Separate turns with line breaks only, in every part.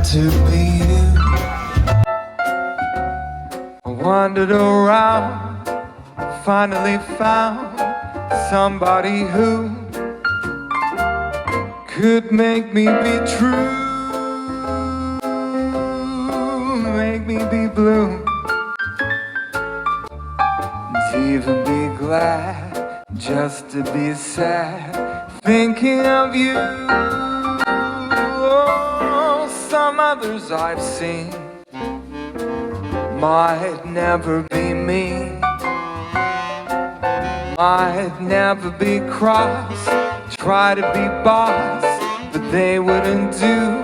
to be you. I wandered around, finally found somebody who could make me be true, make me be blue, and even be glad just to be sad, thinking of you. Oh, some others I've seen might never be me, might never be cross, try to be boss, but they wouldn't do.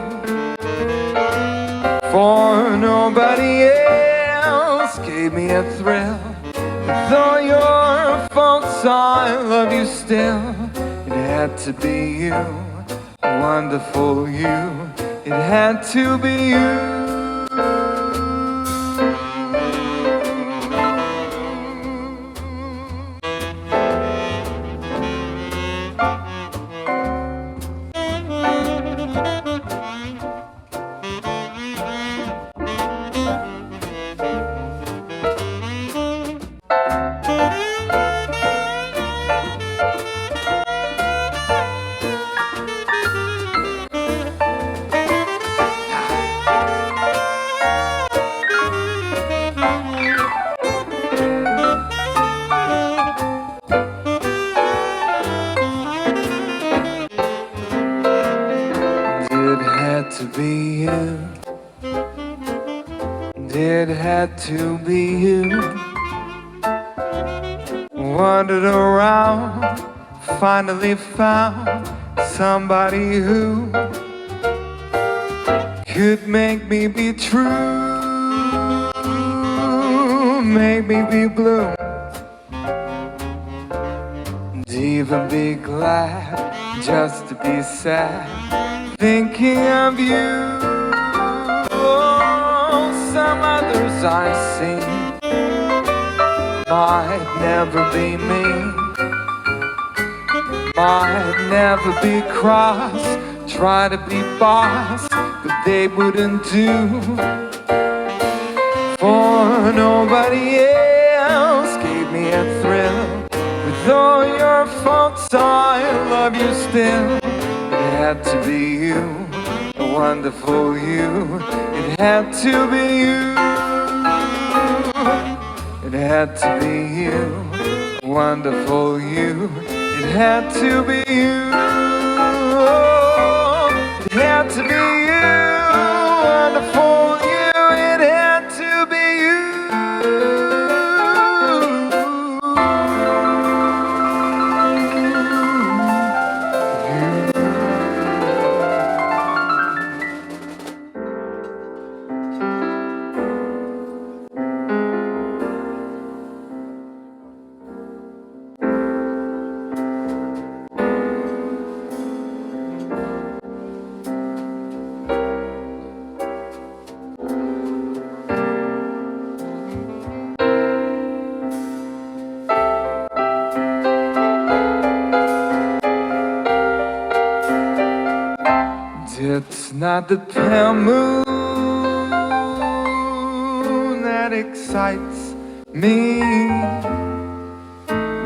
For nobody else gave me a thrill. Though your faults, I love you still. It had to be you, wonderful you. It had to be you. To be you, it had to be you. Wandered around, finally found somebody who could make me be true, make me be blue, and even be glad just to be sad, thinking of you. Oh, some others I've seen might never be me, might never be cross, try to be boss, but they wouldn't do. For nobody else gave me a thrill. With all your faults, I love you still. It had to be you, a wonderful you. It had to be you. It had to be you, a wonderful you. It had to be you. Oh, it had to be you, wonderful you. It had to be you. It's not the pale moon that excites me,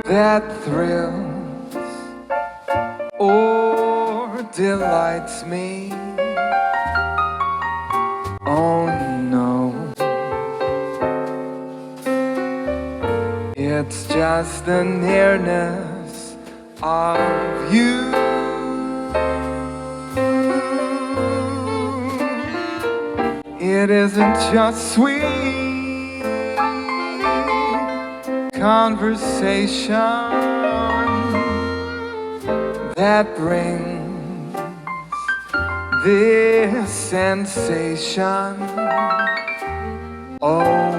that thrills or delights me. Oh no, it's just the nearness of you. It isn't just sweet conversation that brings this sensation. Oh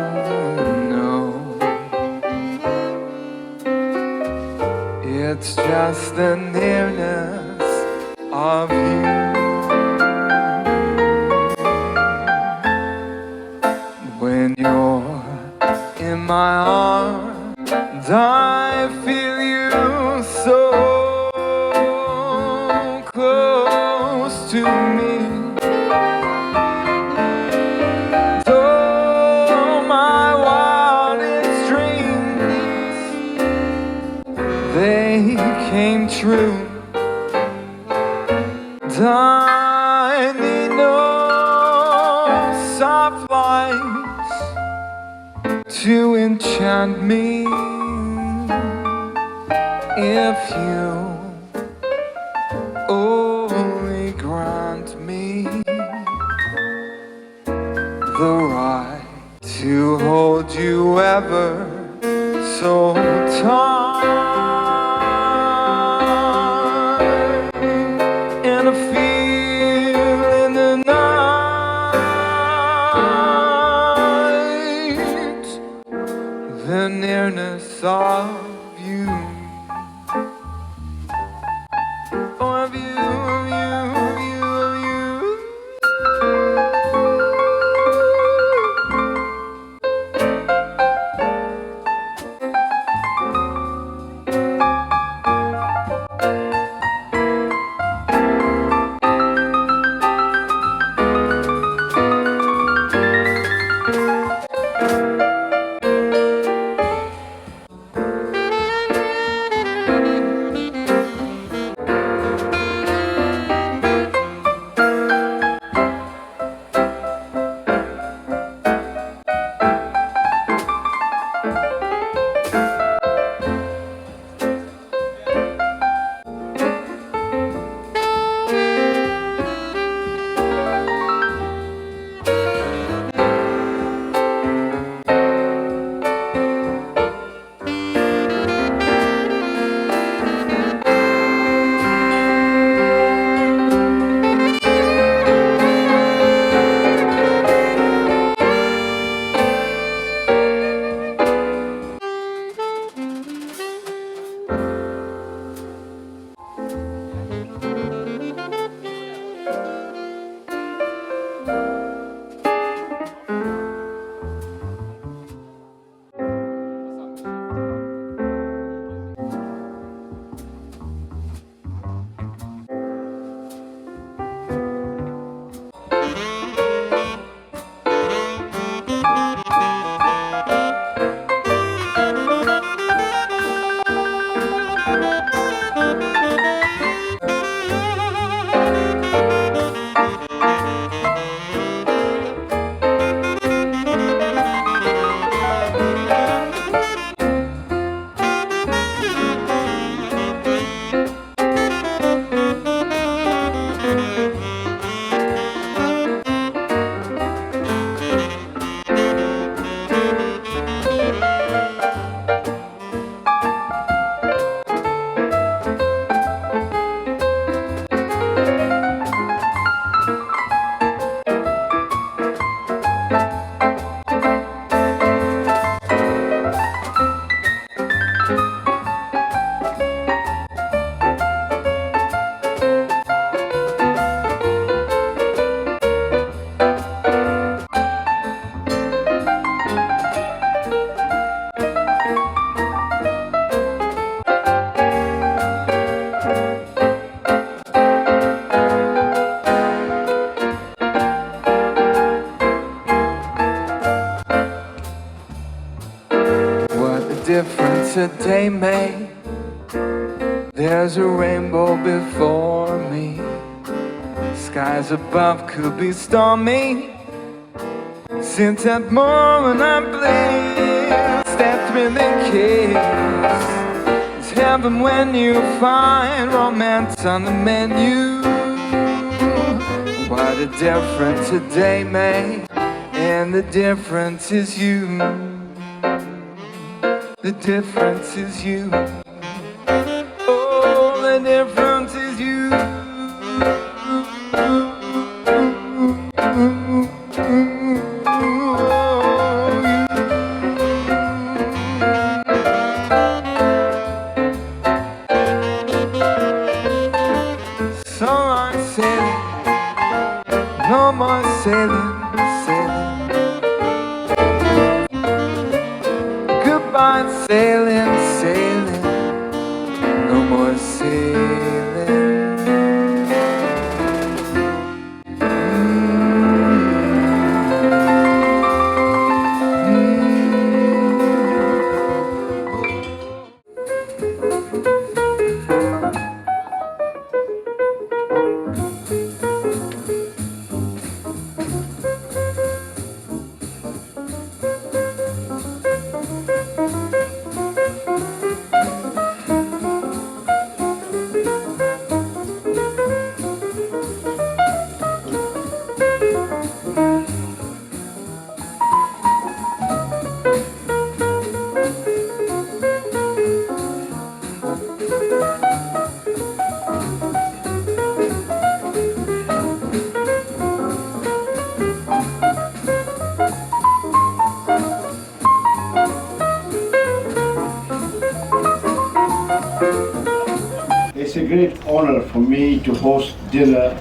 no, it's just the nearness of you. When you're in my arms, I feel you so close to me. I need no soft lights to enchant me. If you only grant me the right to hold you ever so tight, and I feel in the night the nearness of you, of you, of you, of you, of you. Difference a day made. There's a rainbow before me. Skies above could be stormy. Since that moment I'm blessed, that thrilling kiss. It's heaven when you find romance on the menu. What a difference a day made, and the difference is you. The difference is you. Oh, the difference is you. So I'm sailing, no more sailing, sailing. Goodbye sailing, sailing, no more sailing.
honor for me to host dinner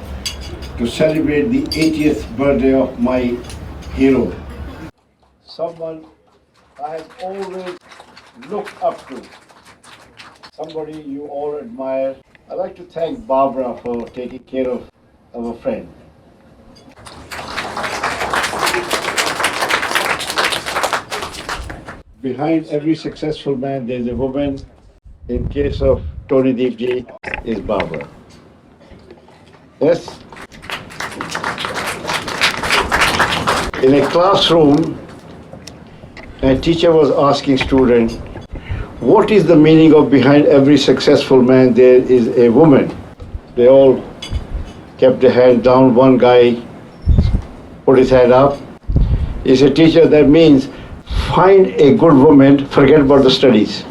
to celebrate the 80th birthday of my hero. Someone I have always looked up to. Somebody you all admire. I'd like to thank Barbara for taking care of our friend. Behind every successful man, there's a woman. In case of Tony Deepji, is Barbara. Yes? In a classroom, a teacher was asking students, what is the meaning of behind every successful man there is a woman? They all kept their hand down. One guy put his hand up. He said, teacher, that means find a good woman, forget about the studies.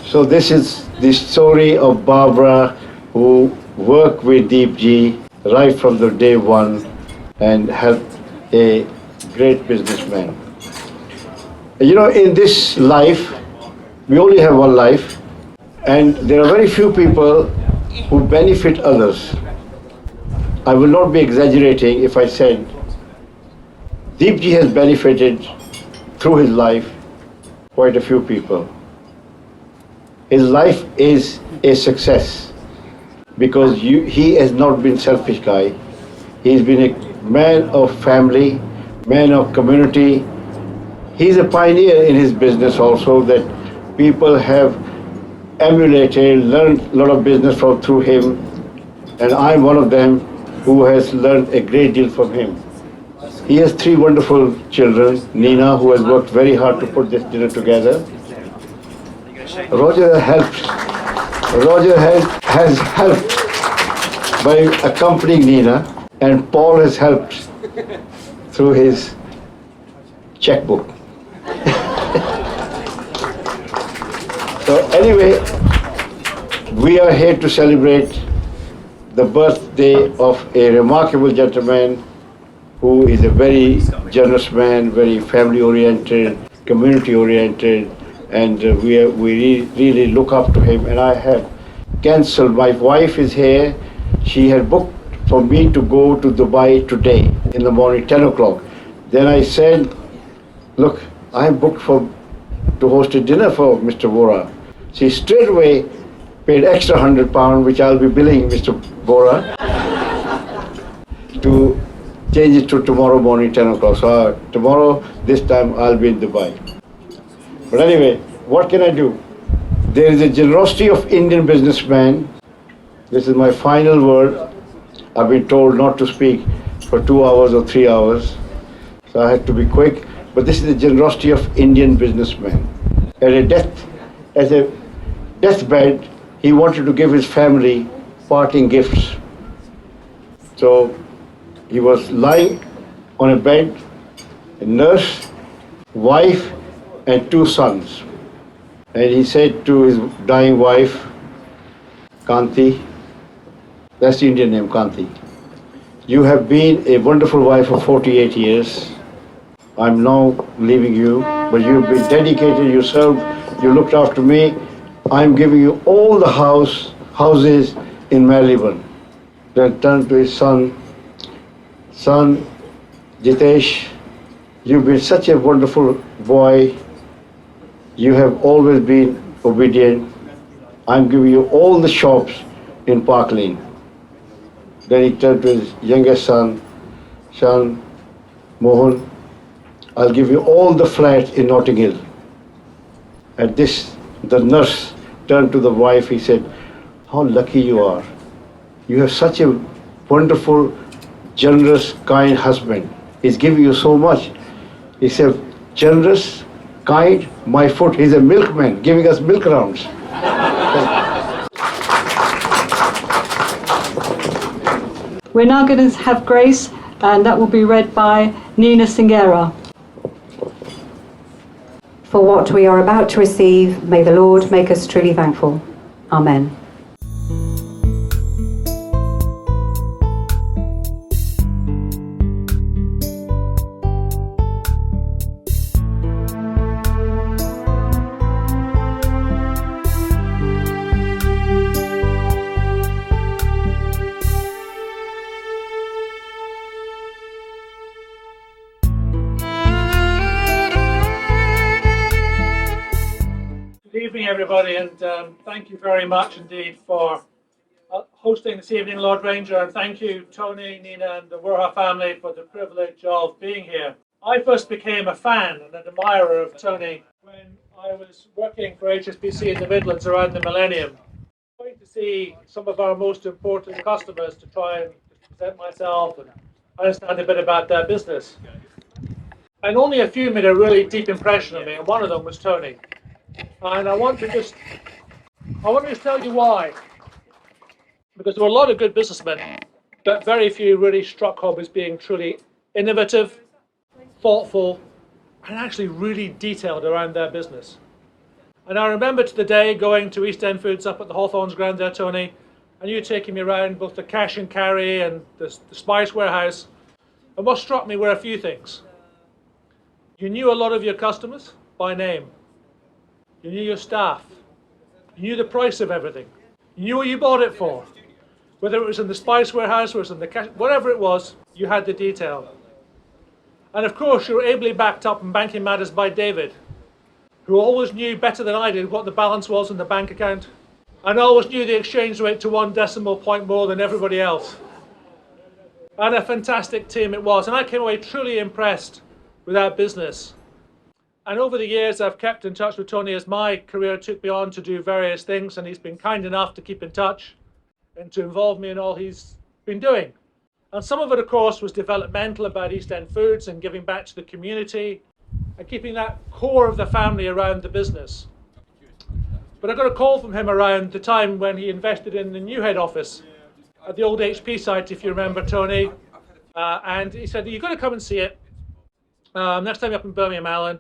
So this is the story of Barbara, who worked with Deepji right from the day one and helped a great businessman. You know, in this life, we only have one life, and there are very few people who benefit others. I will not be exaggerating if I said Deepji has benefited through his life quite a few people. His life is a success because he has not been selfish guy. He's been a man of family, man of community. He's a pioneer in his business also, that people have emulated, learned a lot of business through him, and I'm one of them who has learned a great deal from him. He has 3 wonderful children. Nina, who has worked very hard to put this dinner together. Roger has helped by accompanying Nina, and Paul has helped through his checkbook. So anyway, we are here to celebrate the birthday of a remarkable gentleman who is a very generous man, very family-oriented, community-oriented, and we really look up to him. And I have cancelled. My wife is here. She had booked for me to go to Dubai today in the morning, 10 o'clock. Then I said, look, I am booked to host a dinner for Mr. Wouhra. She straight away paid extra £100, which I'll be billing Mr. Wouhra, to change it to tomorrow morning, 10 o'clock. So tomorrow, this time, I'll be in Dubai. But anyway, what can I do? There is a generosity of Indian businessmen. This is my final word. I've been told not to speak for 2 hours or 3 hours, so I had to be quick. But this is the generosity of Indian businessmen. At a deathbed, he wanted to give his family parting gifts. So he was lying on a bed, a nurse, wife, and 2 sons. And he said to his dying wife, Kanti, that's the Indian name, Kanti, you have been a wonderful wife for 48 years. I'm now leaving you, but you've been dedicated, you served, you looked after me. I'm giving you all the houses in Marylebone. Then turned to his son, Jitesh, you've been such a wonderful boy. You have always been obedient. I'm giving you all the shops in Park Lane. Then he turned to his youngest son, Mohan, I'll give you all the flats in Notting Hill. At this, the nurse turned to the wife, he said, how lucky you are. You have such a wonderful, generous, kind husband. He's giving you so much. He said, generous, kind, my foot. He's a milkman, giving us milk rounds.
We're now going to have grace, and that will be read by Nina Singera.
For what we are about to receive, may the Lord make us truly thankful. Amen.
everybody, and thank you very much indeed for hosting this evening, Lord Ranger, and thank you, Tony, Nina, and the Wouhra family for the privilege of being here. I first became a fan and an admirer of Tony when I was working for HSBC in the Midlands around the millennium. Going to see some of our most important customers to try and present myself and understand a bit about their business. And only a few made a really deep impression on me, and one of them was Tony. And I want to just tell you why. Because there were a lot of good businessmen, but very few really struck home as being truly innovative, thoughtful, and actually really detailed around their business. And I remember to the day going to East End Foods up at the Hawthorns ground there, Tony, and you taking me around both the cash and carry and the spice warehouse. And what struck me were a few things. You knew a lot of your customers by name. You knew your staff. You knew the price of everything. You knew what you bought it for. Whether it was in the spice warehouse or it was in the cash, whatever it was, you had the detail. And of course, you were ably backed up in banking matters by David, who always knew better than I did what the balance was in the bank account, and always knew the exchange rate to 1 decimal point more than everybody else. And a fantastic team it was. And I came away truly impressed with our business. And over the years, I've kept in touch with Tony as my career took me on to do various things, and he's been kind enough to keep in touch and to involve me in all he's been doing. And some of it, of course, was developmental about East End Foods and giving back to the community and keeping that core of the family around the business. But I got a call from him around the time when he invested in the new head office at the old HP site, if you remember, Tony. And he said, you've got to come and see it next time you're up in Birmingham, Alan,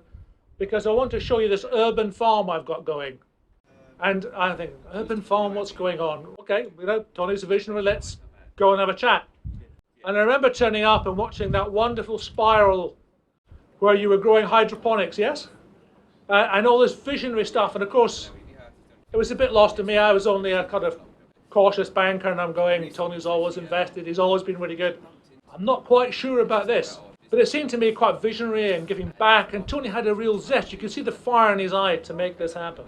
because I want to show you this urban farm I've got going. And I think, urban farm, what's going on? Okay, Tony's a visionary, let's go and have a chat. And I remember turning up and watching that wonderful spiral where you were growing hydroponics, yes? And all this visionary stuff. And of course, it was a bit lost to me. I was only a kind of cautious banker, and I'm going, Tony's always invested, he's always been really good. I'm not quite sure about this. But it seemed to me quite visionary and giving back, and Tony had a real zest. You could see the fire in his eye to make this happen.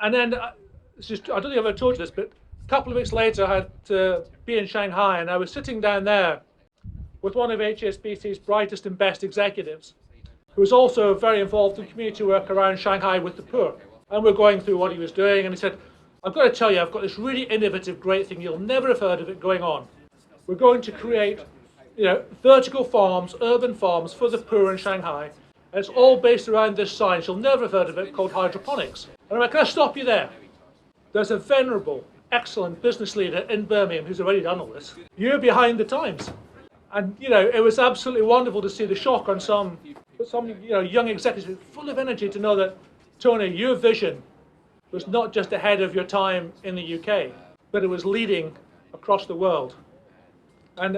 And then, I don't think I've ever told you this, but a couple of weeks later I had to be in Shanghai, and I was sitting down there with one of HSBC's brightest and best executives, who was also very involved in community work around Shanghai with the poor. And we're going through what he was doing, and he said, I've got to tell you, I've got this really innovative, great thing, you'll never have heard of it going on. We're going to create vertical farms, urban farms for the poor in Shanghai. And it's all based around this science. You'll never have heard of it, called hydroponics. And I'm like, can I stop you there? There's a venerable, excellent business leader in Birmingham who's already done all this. You're behind the times. And, it was absolutely wonderful to see the shock on some young executives full of energy to know that, Tony, your vision was not just ahead of your time in the UK, but it was leading across the world. And,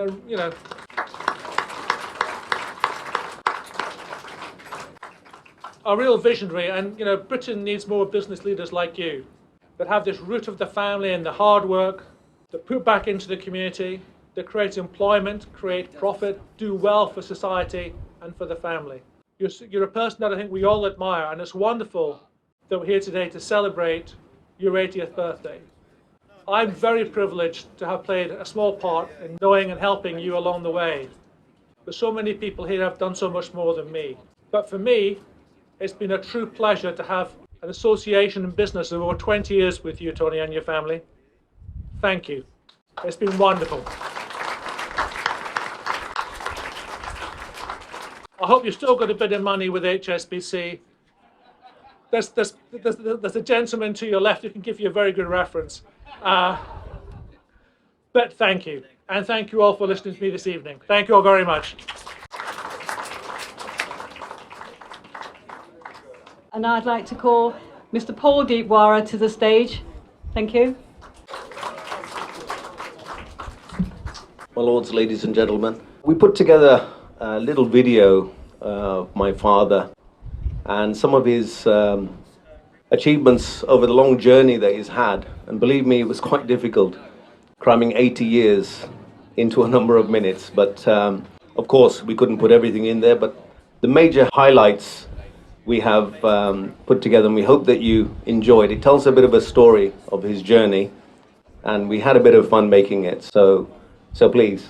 a real visionary, and Britain needs more business leaders like you that have this root of the family and the hard work, that put back into the community, that create employment, create profit, do well for society and for the family. You're a person that I think we all admire, and it's wonderful that we're here today to celebrate your 80th birthday. I'm very privileged to have played a small part in knowing and helping you along the way. But so many people here have done so much more than me. But for me, it's been a true pleasure to have an association in business of over 20 years with you, Tony, and your family. Thank you. It's been wonderful. I hope you've still got a bit of money with HSBC. There's a gentleman to your left who can give you a very good reference. But thank you. And thank you all for listening to me this evening. Thank you all very much.
And I'd like to call Mr. Paul Wouhra to the stage. Thank you.
My lords, ladies and gentlemen, we put together a little video of my father and some of his achievements over the long journey that he's had. And believe me, it was quite difficult cramming 80 years into a number of minutes. But of course, we couldn't put everything in there. But the major highlights we have put together, and we hope that you enjoyed. It tells a bit of a story of his journey, and we had a bit of fun making it. So please.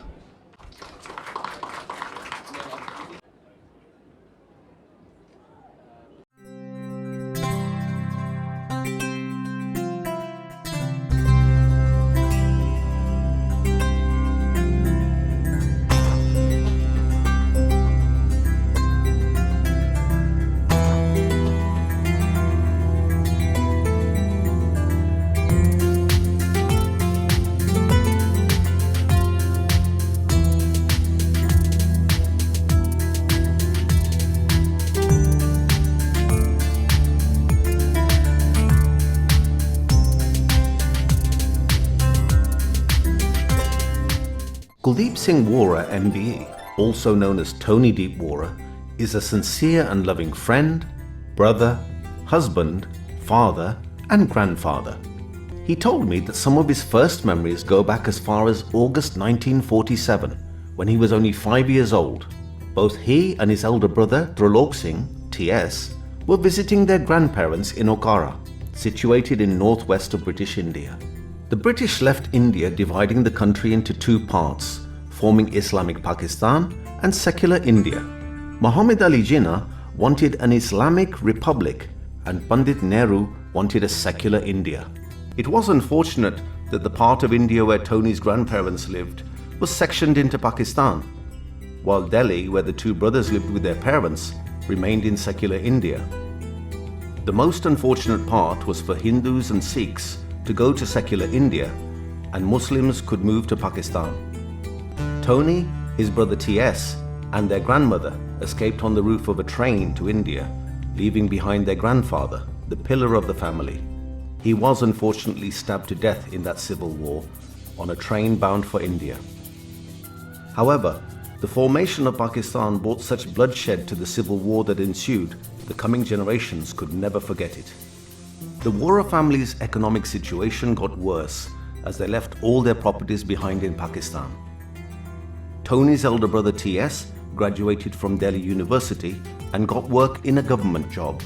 Kuldeep Singh Wouhra MBE, also known as Tony Deep Wouhra, is a sincere and loving friend, brother, husband, father and grandfather. He told me that some of his first memories go back as far as August 1947, when he was only 5 years old. Both he and his elder brother, Trilok Singh, TS, were visiting their grandparents in Wouhra, situated in northwest of British India. The British left India dividing the country into two parts, forming Islamic Pakistan and secular India. Muhammad Ali Jinnah wanted an Islamic republic and Pandit Nehru wanted a secular India. It was unfortunate that the part of India where Tony's grandparents lived was sectioned into Pakistan, while Delhi, where the two brothers lived with their parents, remained in secular India. The most unfortunate part was for Hindus and Sikhs to go to secular India, and Muslims could move to Pakistan. Tony, his brother TS, and their grandmother escaped on the roof of a train to India, leaving behind their grandfather, the pillar of the family. He was unfortunately stabbed to death in that civil war on a train bound for India. However, the formation of Pakistan brought such bloodshed to the civil war that ensued, the coming generations could never forget it. The Wouhra family's economic situation got worse as they left all their properties behind in Pakistan. Tony's elder brother TS graduated from Delhi University and got work in a government job.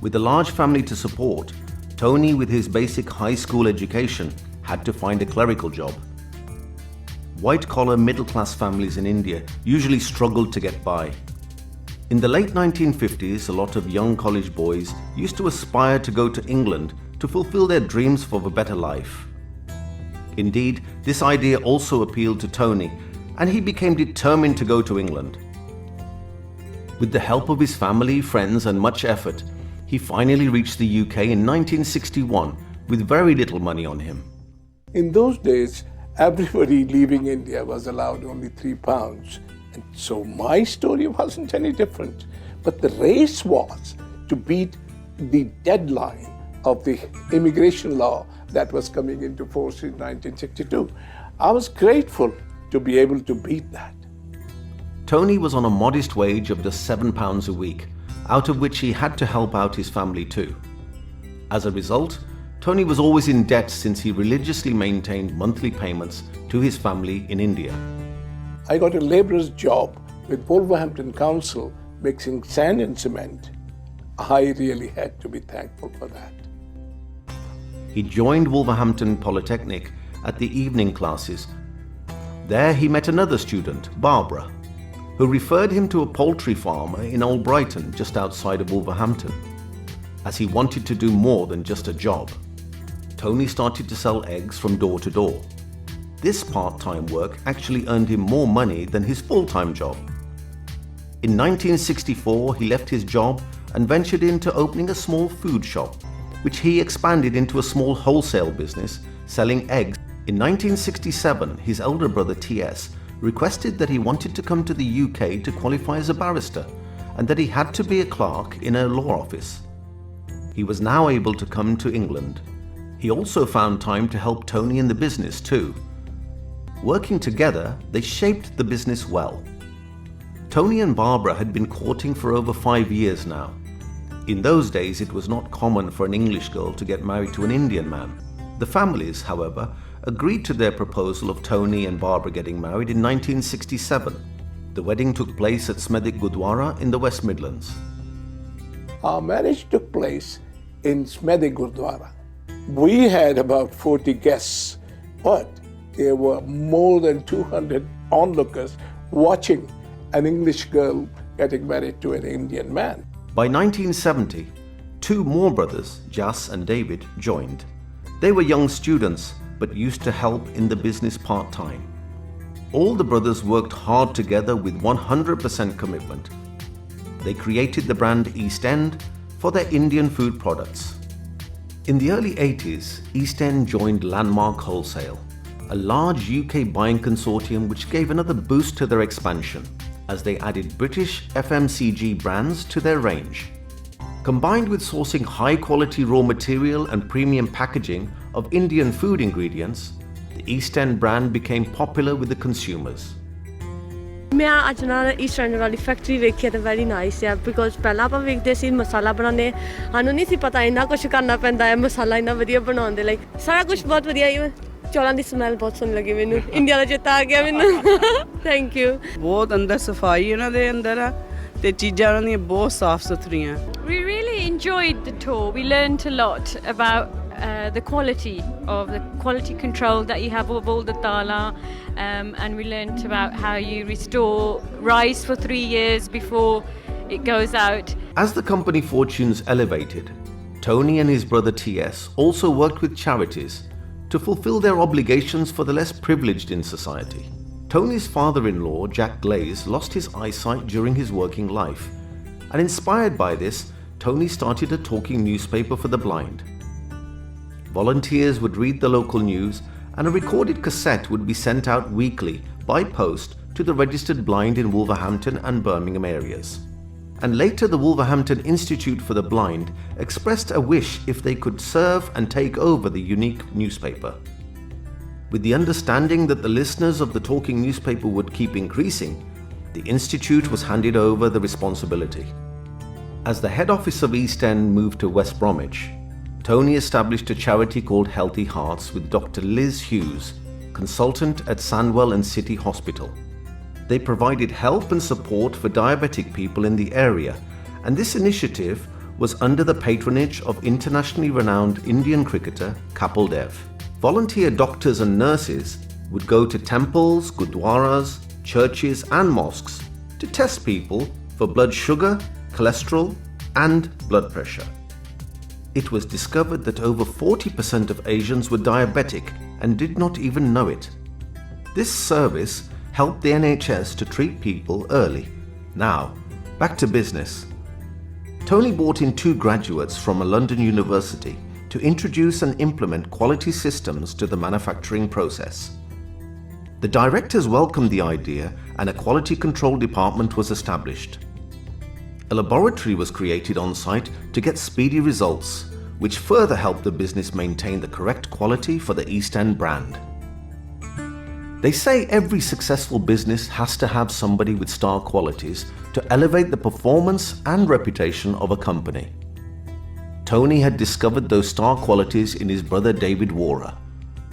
With a large family to support, Tony, with his basic high school education, had to find a clerical job. White-collar middle-class families in India usually struggled to get by. In the late 1950s, a lot of young college boys used to aspire to go to England to fulfill their dreams for a better life. Indeed, this idea also appealed to Tony, and he became determined to go to England. With the help of his family, friends, and much effort, he finally reached the UK in 1961 with very little money on him.
In those days, everybody leaving India was allowed only £3. And so my story wasn't any different. But the race was to beat the deadline of the immigration law that was coming into force in 1962. I was grateful to be able to beat that.
Tony was on a modest wage of just £7 a week, out of which he had to help out his family too. As a result, Tony was always in debt since he religiously maintained monthly payments to his family in India.
I got a labourer's job with Wolverhampton Council mixing sand and cement. I really had to be thankful for that.
He joined Wolverhampton Polytechnic at the evening classes. There he met another student, Barbara, who referred him to a poultry farmer in Old Brighton, just outside of Wolverhampton, as he wanted to do more than just a job. Tony started to sell eggs from door to door. This part-time work actually earned him more money than his full-time job. In 1964, he left his job and ventured into opening a small food shop, which he expanded into a small wholesale business selling eggs. In 1967, his elder brother TS requested that he wanted to come to the UK to qualify as a barrister and that he had to be a clerk in a law office. He was now able to come to England. He also found time to help Tony in the business too. Working together, they shaped the business well. Tony and Barbara had been courting for over 5 years now. In those days, it was not common for an English girl to get married to an Indian man. The families, however, agreed to their proposal of Tony and Barbara getting married in 1967. The wedding took place at Smethwick Gurdwara in the West Midlands.
Our marriage took place in Smedhi Gurdwara. We had about 40 guests, but there were more than 200 onlookers watching an English girl getting married to an Indian man.
By 1970, two more brothers, Jas and David, joined. They were young students but used to help in the business part-time. All the brothers worked hard together with 100% commitment. They created the brand East End for their Indian food products. In the early 80s, East End joined Landmark Wholesale, a large UK buying consortium which gave another boost to their expansion as they added British FMCG brands to their range. Combined with sourcing high-quality raw material and premium packaging of Indian food ingredients, the East End brand became popular with the consumers.
मैं आज ना east and वाली factory देखी तो very nice है because पहला आप वेखते सी मसाला बनाने सानू नहीं सी पता इन्ना कुछ करना पैंदा है मसाला इन्ना वधिया बनाउण दे लाइक सारा कुछ बहुत वधिया है चौलां दी स्मैल बहुत सोहनी लगी मैनू इंडिया दा चेता आ गया मैनू थैंक यू
बहुत अंदर सफाई इन्हां दे अंदर ते चीज़ां इन्हां दी बहुत साफ सुथरियां
We really enjoyed the tour. We learned a lot about the quality control that you have of all the dala, and we learned about how you restore rice for 3 years before it goes out.
As the company fortunes elevated, Tony and his brother TS also worked with charities to fulfill their obligations for the less privileged in society. Tony's father-in-law, Jack Glaze, lost his eyesight during his working life, and inspired by this, Tony started a talking newspaper for the blind. Volunteers would read the local news, and a recorded cassette would be sent out weekly by post to the registered blind in Wolverhampton and Birmingham areas. And later the Wolverhampton Institute for the Blind expressed a wish if they could serve and take over the unique newspaper. With the understanding that the listeners of the talking newspaper would keep increasing, the Institute was handed over the responsibility. As the head office of East End moved to West Bromwich, Tony established a charity called Healthy Hearts with Dr. Liz Hughes, consultant at Sandwell and City Hospital. They provided help and support for diabetic people in the area, and this initiative was under the patronage of internationally renowned Indian cricketer Kapil Dev. Volunteer doctors and nurses would go to temples, gurdwaras, churches and mosques to test people for blood sugar, cholesterol and blood pressure. It was discovered that over 40% of Asians were diabetic and did not even know it. This service helped the NHS to treat people early. Now, back to business. Tony brought in 2 graduates from a London university to introduce and implement quality systems to the manufacturing process. The directors welcomed the idea and a quality control department was established. A laboratory was created on site to get speedy results, which further helped the business maintain the correct quality for the East End brand. They say every successful business has to have somebody with star qualities to elevate the performance and reputation of a company. Tony had discovered those star qualities in his brother David Wouhra.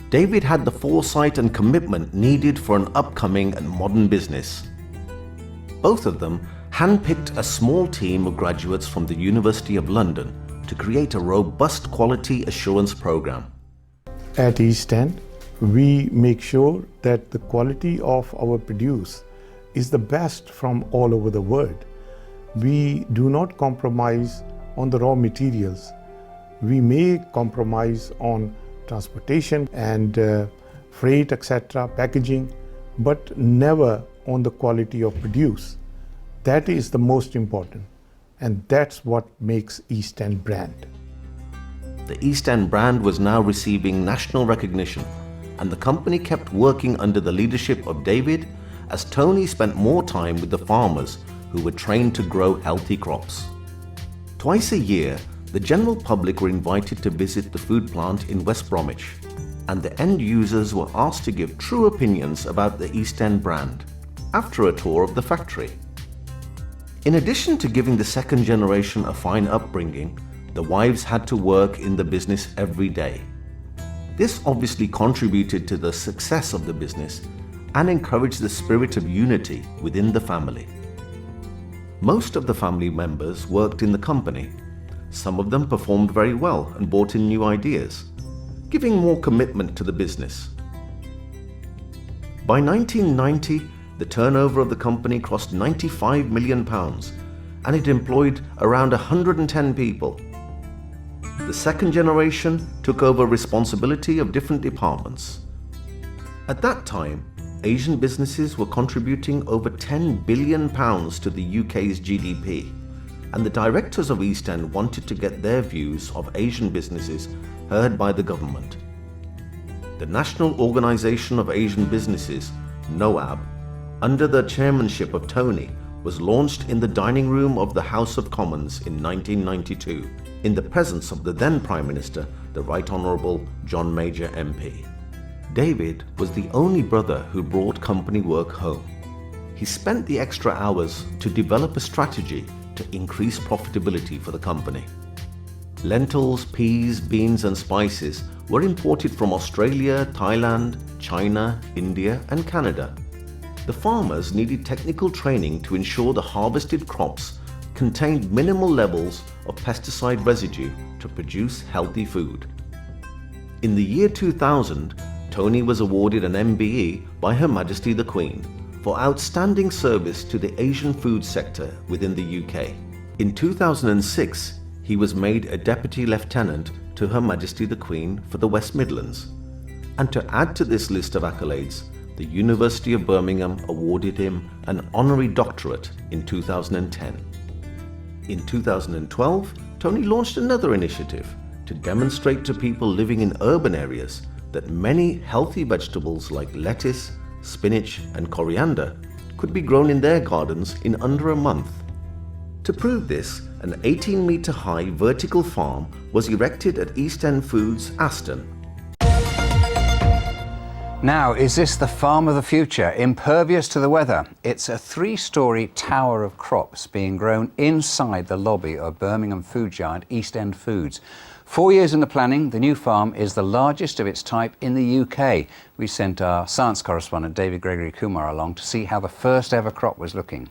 David had the foresight and commitment needed for an upcoming and modern business. Both of them handpicked a small team of graduates from the University of London to create a robust quality assurance program.
At East End, we make sure that the quality of our produce is the best from all over the world. We do not compromise on the raw materials. We may compromise on transportation and freight, etc., packaging, but never on the quality of produce. That is the most important, and that's what makes East End brand.
The East End brand was now receiving national recognition, and the company kept working under the leadership of David as Tony spent more time with the farmers who were trained to grow healthy crops. Twice a year, the general public were invited to visit the food plant in West Bromwich, and the end users were asked to give true opinions about the East End brand after a tour of the factory. In addition to giving the second generation a fine upbringing, the wives had to work in the business every day. This obviously contributed to the success of the business and encouraged the spirit of unity within the family. Most of the family members worked in the company. Some of them performed very well and brought in new ideas, giving more commitment to the business. By 1990, the turnover of the company crossed £95 million and it employed around 110 people. The second generation took over responsibility of different departments. At that time, Asian businesses were contributing over £10 billion to the UK's GDP, and the directors of East End wanted to get their views of Asian businesses heard by the government. The National Organisation of Asian Businesses, NOAB, under the chairmanship of Tony, was launched in the dining room of the House of Commons in 1992, in the presence of the then Prime Minister, the Right Honourable John Major MP. David was the only brother who brought company work home. He spent the extra hours to develop a strategy to increase profitability for the company. Lentils, peas, beans and spices were imported from Australia, Thailand, China, India and Canada. The farmers needed technical training to ensure the harvested crops contained minimal levels of pesticide residue to produce healthy food. In the year 2000, Tony was awarded an MBE by Her Majesty the Queen for outstanding service to the Asian food sector within the UK. In 2006, he was made a Deputy Lieutenant to Her Majesty the Queen for the West Midlands. And to add to this list of accolades, the University of Birmingham awarded him an honorary doctorate in 2010. In 2012, Tony launched another initiative to demonstrate to people living in urban areas that many healthy vegetables like lettuce, spinach and coriander could be grown in their gardens in under a month. To prove this, an 18-metre high vertical farm was erected at East End Foods, Aston.
Now, is this the farm of the future, impervious to the weather? It's a 3-storey tower of crops being grown inside the lobby of Birmingham food giant East End Foods. 4 years in the planning, the new farm is the largest of its type in the UK. We sent our science correspondent David Gregory Kumar along to see how the first ever crop was looking.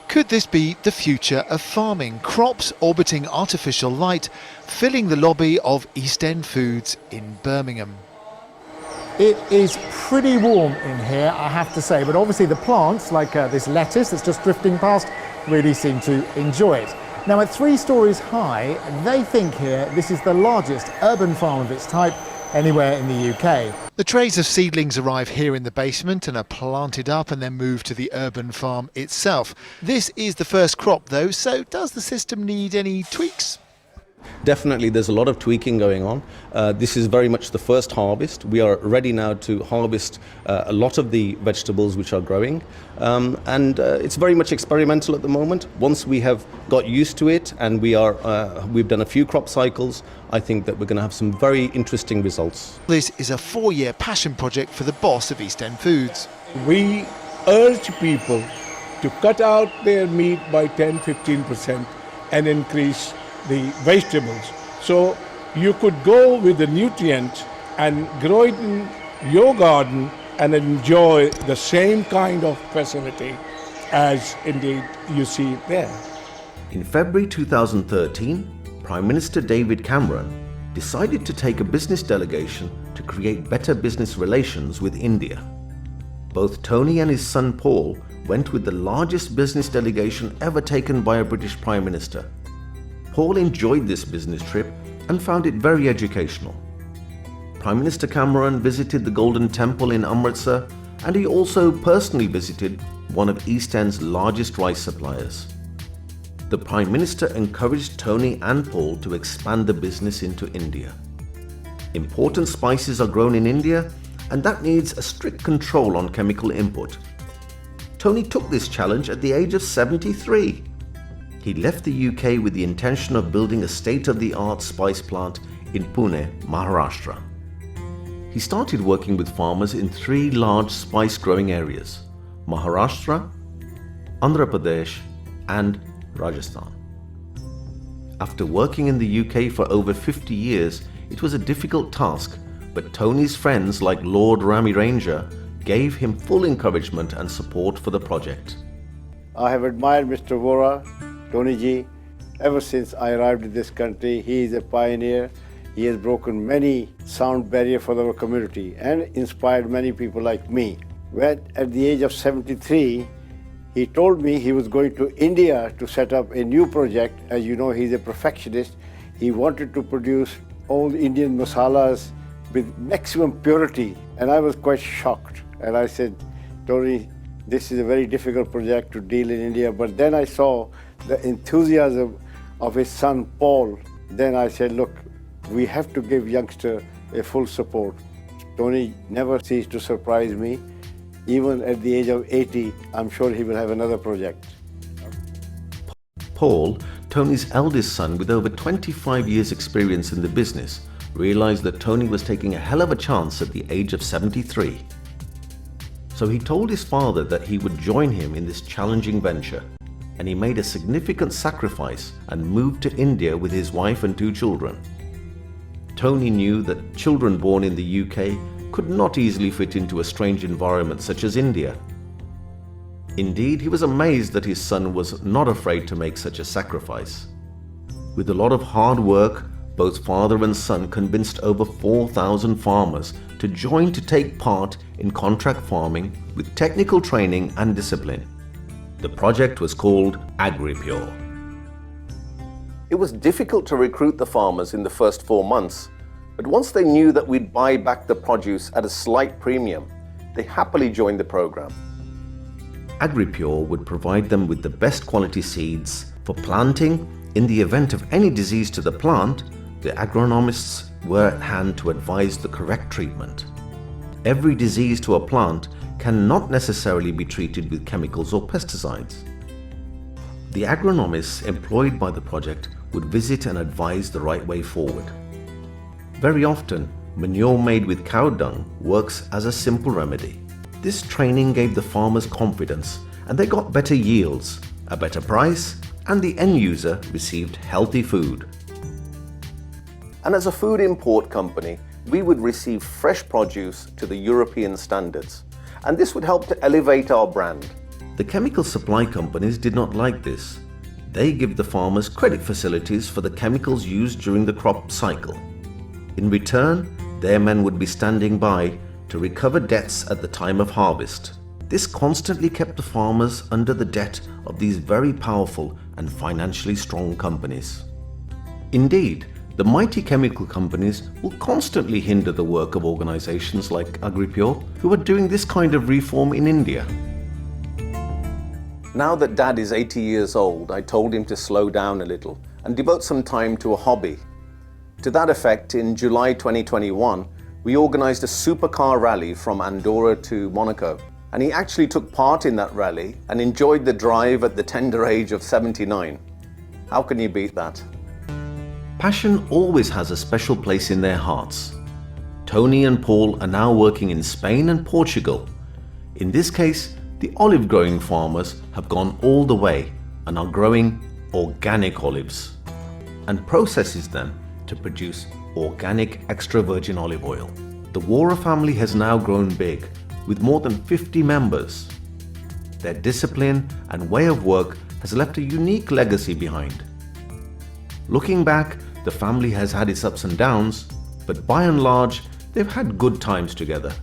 Could this be the future of farming? Crops orbiting artificial light, filling the lobby of East End Foods in Birmingham.
It is pretty warm in here, I have to say, but obviously the plants, like this lettuce that's just drifting past, really seem to enjoy it. Now, at 3 stories high, they think here this is the largest urban farm of its type anywhere in the UK.
The trays of seedlings arrive here in the basement and are planted up and then moved to the urban farm itself. This is the first crop though, so does the system need any tweaks?
Definitely, there's a lot of tweaking going on. This is very much the first harvest. We are ready now to harvest a lot of the vegetables which are growing. And it's very much experimental at the moment. Once we have got used to it and we've done a few crop cycles, I think that we're going to have some very interesting results.
This is a 4-year passion project for the boss of East End Foods.
We urge people to cut out their meat by 10-15% and increase the vegetables. So you could go with the nutrient and grow it in your garden and enjoy the same kind of facility as indeed you see there.
In February 2013, Prime Minister David Cameron decided to take a business delegation to create better business relations with India. Both Tony and his son Paul went with the largest business delegation ever taken by a British Prime Minister. Paul enjoyed this business trip and found it very educational. Prime Minister Cameron visited the Golden Temple in Amritsar, and he also personally visited one of East End's largest rice suppliers. The Prime Minister encouraged Tony and Paul to expand the business into India. Important spices are grown in India, and that needs a strict control on chemical input. Tony took this challenge at the age of 73. He left the UK with the intention of building a state-of-the-art spice plant in Pune, Maharashtra. He started working with farmers in 3 large spice-growing areas: Maharashtra, Andhra Pradesh and Rajasthan. After working in the UK for over 50 years, it was a difficult task, but Tony's friends like Lord Rami Ranger gave him full encouragement and support for the project.
I have admired Mr. Wouhra, Tony Ji, ever since I arrived in this country. He is a pioneer. He has broken many sound barriers for our community and inspired many people like me. When at the age of 73, he told me he was going to India to set up a new project. As you know, he's a perfectionist. He wanted to produce all Indian masalas with maximum purity. And I was quite shocked. And I said, Tony, this is a very difficult project to deal in India. But then I saw the enthusiasm of his son, Paul. Then I said, look, we have to give youngster a full support. Tony never ceased to surprise me. Even at the age of 80, I'm sure he will have another project.
Paul, Tony's eldest son with over 25 years experience in the business, realized that Tony was taking a hell of a chance at the age of 73. So he told his father that he would join him in this challenging venture, and he made a significant sacrifice and moved to India with his wife and 2 children. Tony knew that children born in the UK could not easily fit into a strange environment such as India. Indeed, he was amazed that his son was not afraid to make such a sacrifice. With a lot of hard work, both father and son convinced over 4,000 farmers to join to take part in contract farming with technical training and discipline. The project was called AgriPure.
It was difficult to recruit the farmers in the first 4 months, but once they knew that we'd buy back the produce at a slight premium, they happily joined the program.
AgriPure would provide them with the best quality seeds for planting. In the event of any disease to the plant, the agronomists were at hand to advise the correct treatment. Every disease to a plant cannot necessarily be treated with chemicals or pesticides. The agronomists employed by the project would visit and advise the right way forward. Very often, manure made with cow dung works as a simple remedy. This training gave the farmers confidence, and they got better yields, a better price, and the end user received healthy food.
And as a food import company, we would receive fresh produce to the European standards, and this would help to elevate our brand.
The chemical supply companies did not like this. They give the farmers credit facilities for the chemicals used during the crop cycle. In return, their men would be standing by to recover debts at the time of harvest. This constantly kept the farmers under the debt of these very powerful and financially strong companies. Indeed, the mighty chemical companies will constantly hinder the work of organizations like AgriPure, who are doing this kind of reform in India.
Now that Dad is 80 years old, I told him to slow down a little and devote some time to a hobby. To that effect, in July 2021, we organized a supercar rally from Andorra to Monaco. And he actually took part in that rally and enjoyed the drive at the tender age of 79. How can you beat that?
Passion always has a special place in their hearts. Tony and Paul are now working in Spain and Portugal. In this case, the olive growing farmers have gone all the way and are growing organic olives and processes them to produce organic extra virgin olive oil. The Wouhra family has now grown big, with more than 50 members. Their discipline and way of work has left a unique legacy behind. Looking back, the family has had its ups and downs, but by and large, they've had good times together.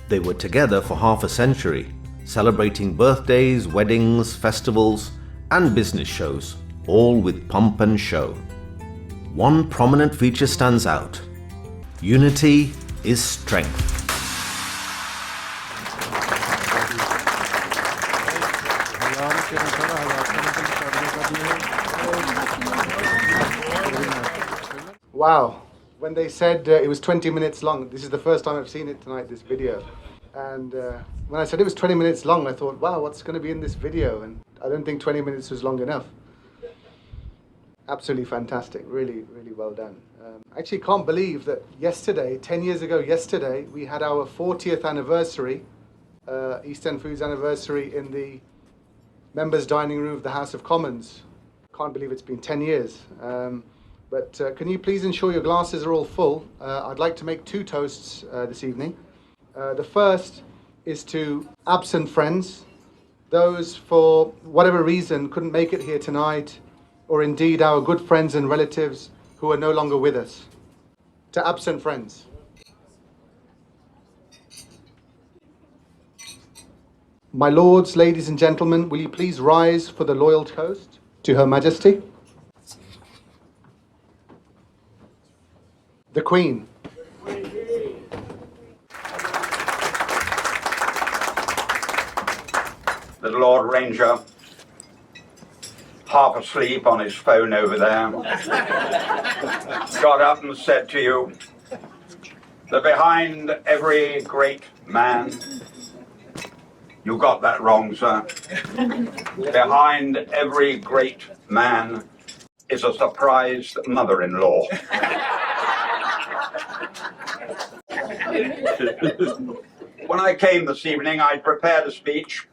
They were together for half a century, celebrating birthdays, weddings, festivals, and business shows, all with pomp and show. One prominent feature stands out: unity is strength.
Wow. When they said it was 20 minutes long, this is the first time I've seen it tonight, this video. And when I said it was 20 minutes long, I thought, wow, what's going to be in this video? And I don't think 20 minutes was long enough. Absolutely fantastic. Really, really well done. I actually can't believe that yesterday, 10 years ago yesterday, we had our 40th anniversary, East End Foods anniversary, in the members' dining room of the House of Commons. Can't believe it's been 10 years. But can you please ensure your glasses are all full? I'd like to make 2 toasts this evening. The first is to absent friends
those for whatever reason couldn't make it here tonight, or indeed our good friends and relatives who are no longer with us. To absent friends, my lords, ladies and gentlemen, will you please rise for the loyal toast to Her Majesty? The Queen.
The Lord Ranger, half asleep on his phone over there, got up and said to you that behind every great man, you got that wrong, sir, behind every great man is a surprised mother-in-law. When I came this evening, I prepared a speech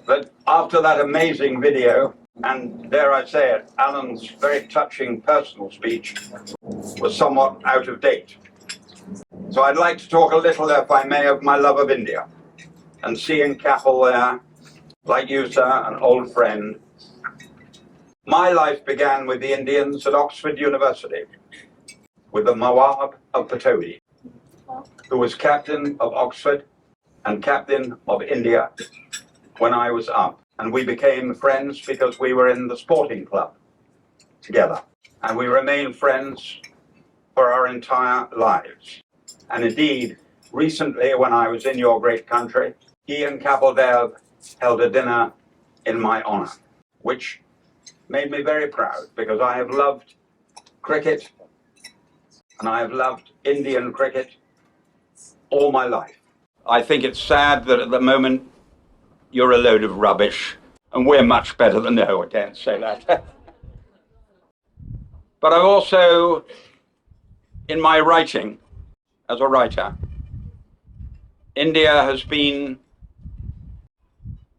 that after that amazing video, and dare I say it, Alan's very touching personal speech, was somewhat out of date. So I'd like to talk a little, if I may, of my love of India. And seeing Capel there, like you, sir, an old friend. My life began with the Indians at Oxford University, with the Nawab of Patodi, who was captain of Oxford and captain of India when I was up. And we became friends because we were in the sporting club together. And we remained friends for our entire lives. And indeed, recently when I was in your great country, he and Kapil Dev held a dinner in my honor, which made me very proud because I have loved cricket and I have loved Indian cricket all my life. I think it's sad that at the moment you're a load of rubbish, and we're much better than no, I can't say that. But I've also, in my writing, as a writer, India has been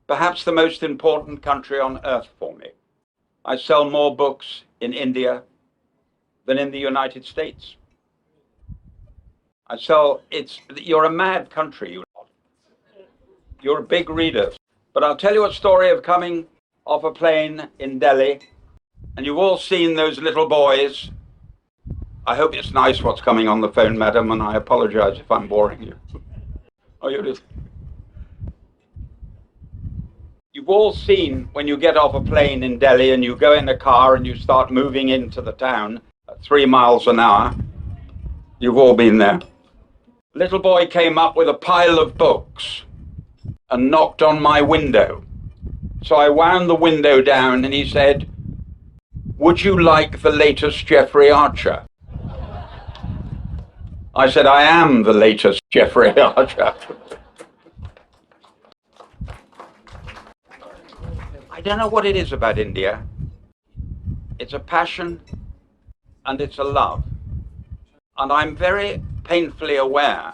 perhaps the most important country on earth for me. I sell more books in India than in the United States. You're a mad country, you're a big reader. But I'll tell you a story of coming off a plane in Delhi, and you've all seen those little boys. I hope it's nice what's coming on the phone, madam, and I apologize if I'm boring you. Oh, you did. You've all seen when you get off a plane in Delhi and you go in a car and you start moving into the town at 3 miles an hour. You've all been there. Little boy came up with a pile of books and knocked on my window. So I wound the window down and he said, "Would you like the latest Jeffrey Archer?" I said, "I am the latest Jeffrey Archer." I don't know what it is about India. It's a passion and it's a love. And I'm very painfully aware,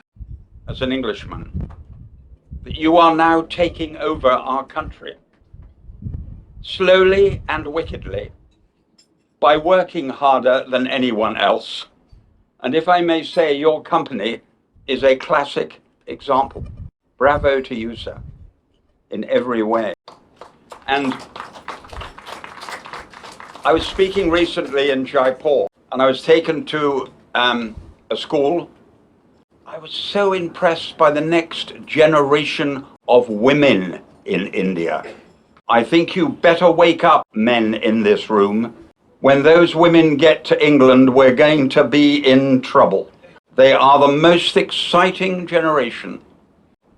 as an Englishman, that you are now taking over our country, slowly and wickedly, by working harder than anyone else. And if I may say, your company is a classic example. Bravo to you, sir, in every way. And I was speaking recently in Jaipur, and I was taken to a school. I was so impressed by the next generation of women in India. I think you better wake up, men in this room. When those women get to England, we're going to be in trouble. They are the most exciting generation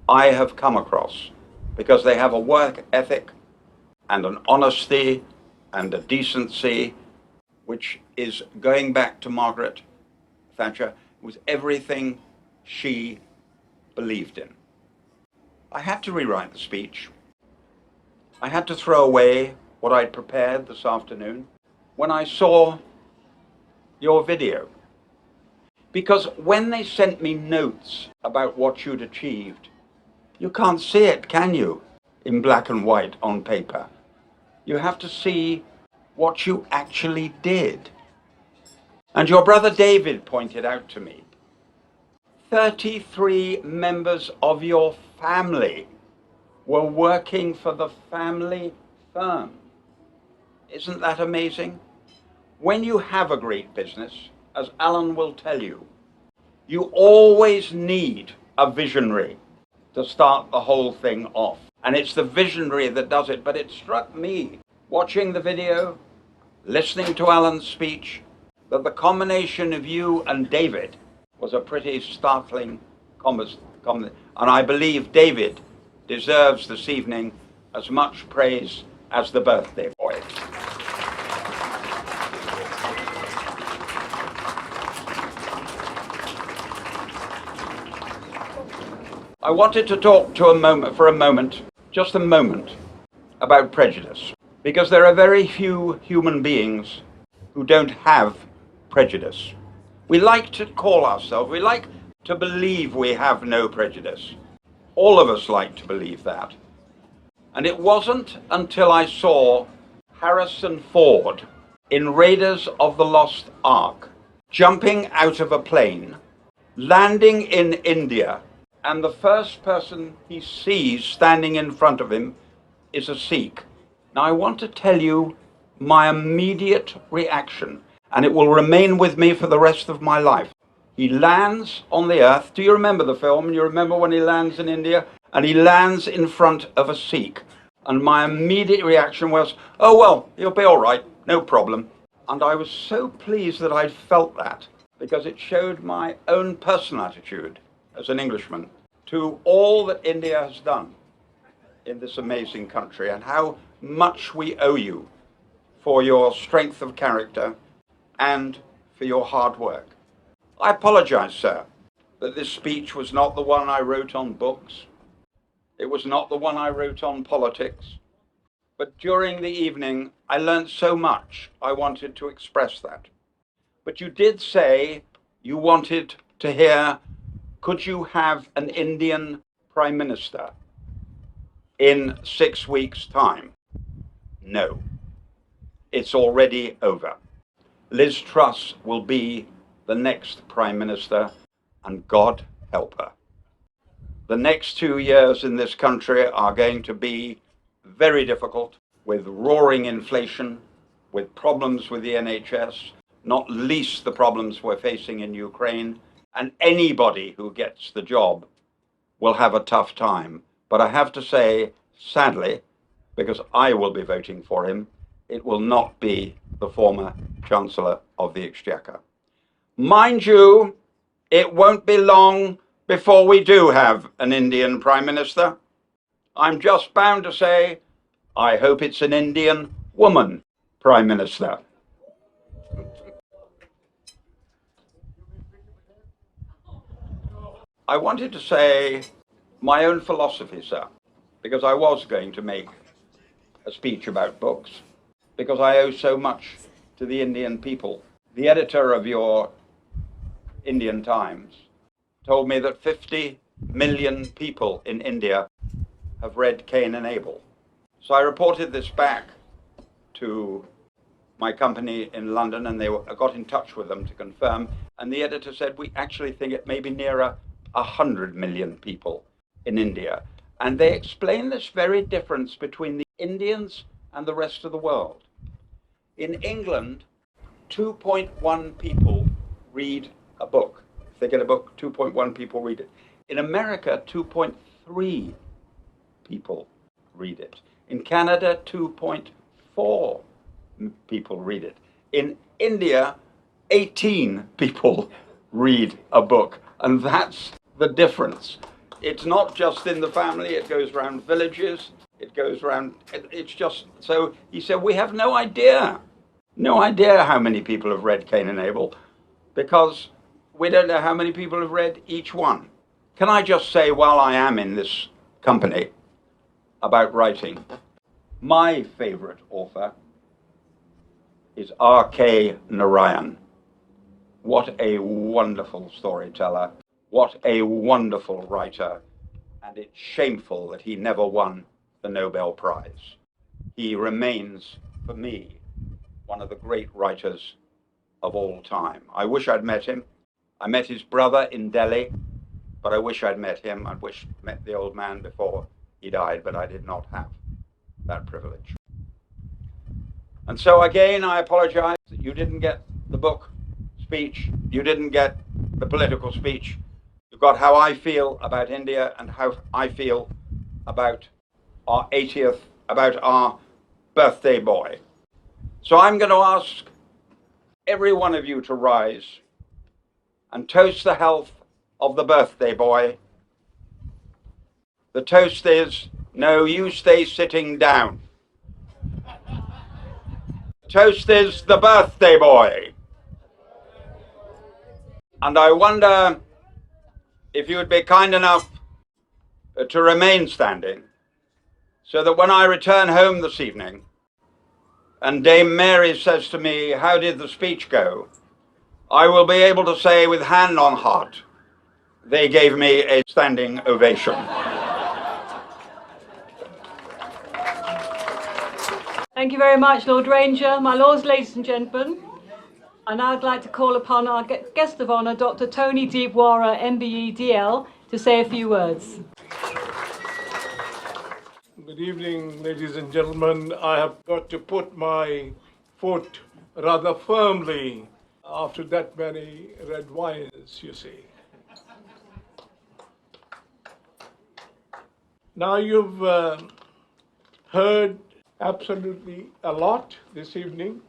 I have come across because they have a work ethic and an honesty and a decency which is going back to Margaret Thatcher, was everything she believed in. I had to rewrite the speech. I had to throw away what I'd prepared this afternoon when I saw your video. Because when they sent me notes about what you'd achieved, you can't see it, can you, in black and white on paper? You have to see what you actually did. And your brother David pointed out to me, 33 members of your family were working for the family firm. Isn't that amazing? When you have a great business, as Alan will tell you, you always need a visionary to start the whole thing off. And it's the visionary that does it. But it struck me, watching the video, listening to Alan's speech, that the combination of you and David was a pretty startling combination. And I believe David deserves this evening as much praise as the birthday boy. I wanted to talk for a moment, just a moment, about prejudice, because there are very few human beings who don't have prejudice. We like to call ourselves, we like to believe we have no prejudice. All of us like to believe that. And it wasn't until I saw Harrison Ford in Raiders of the Lost Ark, jumping out of a plane, landing in India, and the first person he sees standing in front of him is a Sikh. Now I want to tell you my immediate reaction, and it will remain with me for the rest of my life. He lands on the earth. Do you remember the film? You remember when he lands in India? And he lands in front of a Sikh. And my immediate reaction was, oh well, he'll be all right, no problem. And I was so pleased that I'd felt that, because it showed my own personal attitude as an Englishman to all that India has done in this amazing country, and how much we owe you for your strength of character and for your hard work. I apologize, sir, that this speech was not the one I wrote on books. It was not the one I wrote on politics. But during the evening, I learned so much, I wanted to express that. But you did say you wanted to hear, could you have an Indian Prime Minister in 6 weeks' time? No. It's already over. Liz Truss will be the next Prime Minister, and God help her. The next 2 years in this country are going to be very difficult, with roaring inflation, with problems with the NHS, not least the problems we're facing in Ukraine, and anybody who gets the job will have a tough time. But I have to say, sadly, because I will be voting for him, it will not be the former Chancellor of the Exchequer. Mind you, it won't be long before we do have an Indian Prime Minister. I'm just bound to say, I hope it's an Indian woman Prime Minister. I wanted to say my own philosophy, sir, because I was going to make a speech about books, because I owe so much to the Indian people. The editor of your Indian Times told me that 50 million people in India have read Cain and Abel. So I reported this back to my company in London, and I got in touch with them to confirm, and the editor said, we actually think it may be nearer 100 million people in India. And they explain this very difference between the Indians and the rest of the world. In England, 2.1 people read a book. If they get a book, 2.1 people read it. In America, 2.3 people read it. In Canada, 2.4 people read it. In India, 18 people read a book. And that's the difference. It's not just in the family, it goes around villages, it goes around, it's just, so he said, we have no idea how many people have read Cain and Abel, because we don't know how many people have read each one. Can I just say, while I am in this company about writing, my favorite author is R.K. Narayan. What a wonderful storyteller. What a wonderful writer. And it's shameful that he never won the Nobel Prize. He remains, for me, one of the great writers of all time. I wish I'd met him. I met his brother in Delhi, but I wish I'd met him. I wish I'd met the old man before he he died, but I did not have that privilege. And so again, I apologize that you didn't get the book speech, you didn't get the political speech. You got how I feel about India and how I feel about our 80th, about our birthday boy. So I'm going to ask every one of you to rise and toast the health of the birthday boy. The toast is, no, you stay sitting down. Toast is the birthday boy. And I wonder if you would be kind enough to remain standing so that when I return home this evening and Dame Mary says to me, how did the speech go? I will be able to say with hand on heart, they gave me a standing ovation.
Thank you very much, Lord Ranger. My lords, ladies and gentlemen, and I'd like to call upon our guest of honour, Dr. Tony Wouhra, MBE, DL, to say a few words.
Good evening, ladies and gentlemen. I have got to put my foot rather firmly after that many red wines, you see. Now you've heard absolutely a lot this evening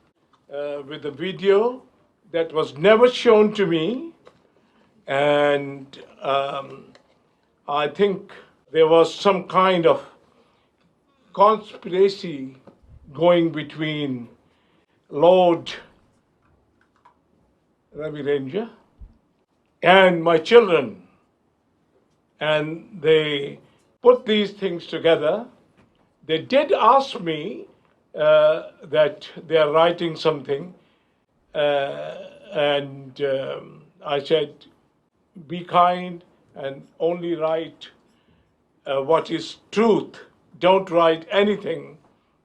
with a video that was never shown to me, and I think there was some kind of conspiracy going between Lord Ravi Ranger and my children, and they put these things together. They did ask me that they are writing something, and I said, be kind and only write what is truth. Don't write anything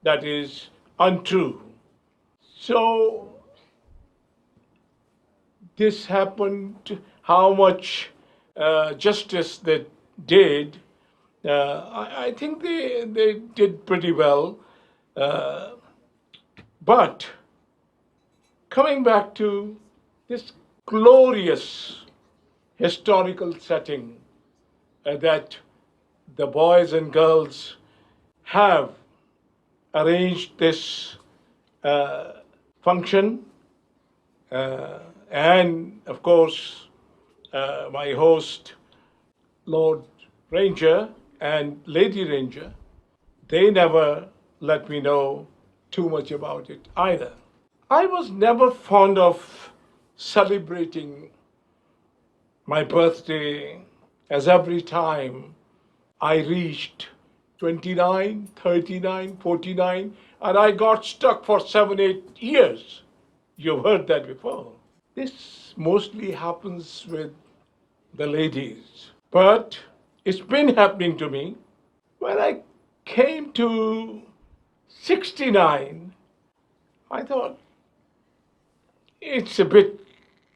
that is untrue. So this happened, how much justice they did, I think they did pretty well. But coming back to this glorious historical setting that the boys and girls have arranged this function, and of course my host, Lord Ranger and Lady Ranger, they never let me know too much about it either. I was never fond of celebrating my birthday, as every time I reached 29, 39, 49, and I got stuck for 7-8 years. You've heard that before. This mostly happens with the ladies, but it's been happening to me. When I came to 69, I thought it's a bit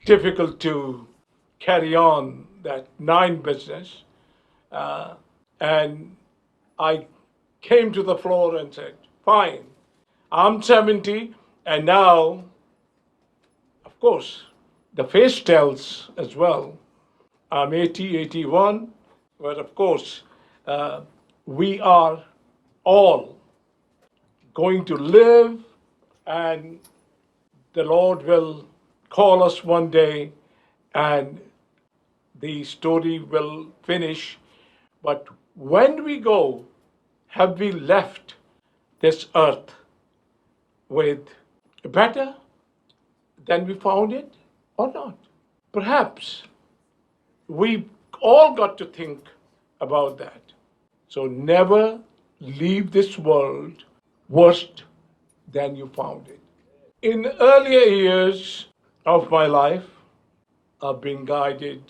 difficult to carry on that 9 business, and I came to the floor and said, fine, I'm 70, and now, of course, the face tells as well. I'm 80, 81, but of course, we are all going to live, and the Lord will call us one day, and the story will finish. But when we go, have we left this earth with better than we found it or not? Perhaps we all got to think about that. So never leave this world worse than you found it. In earlier years of my life, I've been guided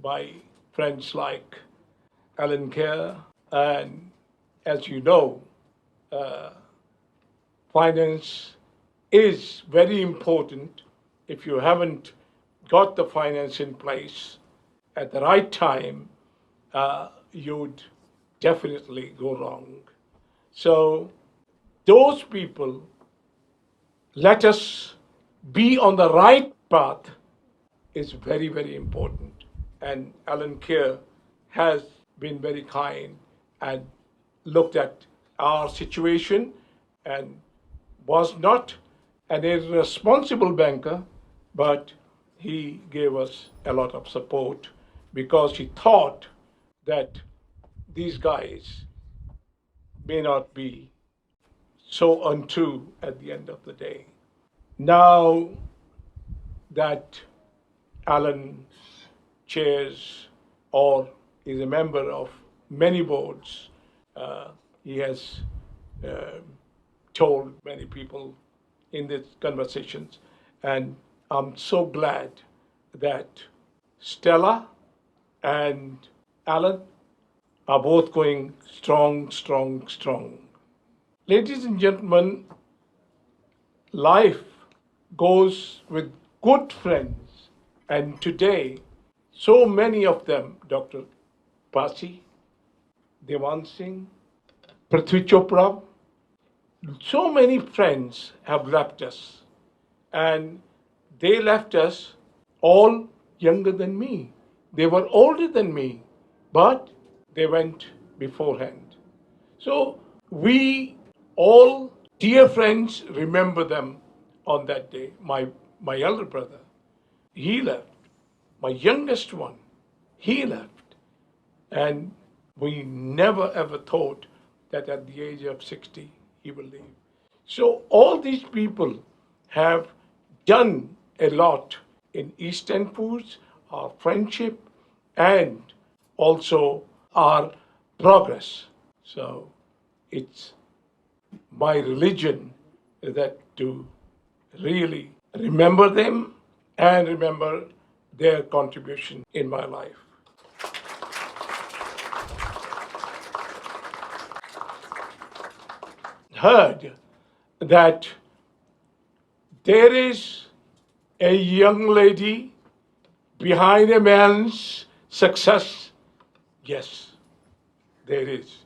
by friends like Alan Kerr, and as you know, finance is very important. If you haven't got the finance in place at the right time, you'd definitely go wrong. So those people let us be on the right path is very, very important. And Alan Kerr has been very kind and looked at our situation and was not an irresponsible banker, but he gave us a lot of support because he thought that these guys may not be so untrue at the end of the day. Now that Alan chairs or is a member of many boards, he has told many people in these conversations, and I'm so glad that Stella and Alan are both going strong, strong, strong. Ladies and gentlemen, life goes with good friends, and today, so many of them, Dr. Pasi, Devan Singh, Prithvi Chopra, so many friends have left us, and they left us all younger than me. They were older than me, but they went beforehand. So we all, dear friends, remember them on that day. My elder brother, he left. My youngest one, he left. And we never ever thought that at the age of 60, he will leave. So all these people have done a lot in East End Foods, our friendship, and also our progress. So it's my religion that to really remember them and remember their contribution in my life. Heard that there is a young lady behind a man's success. Yes, there is.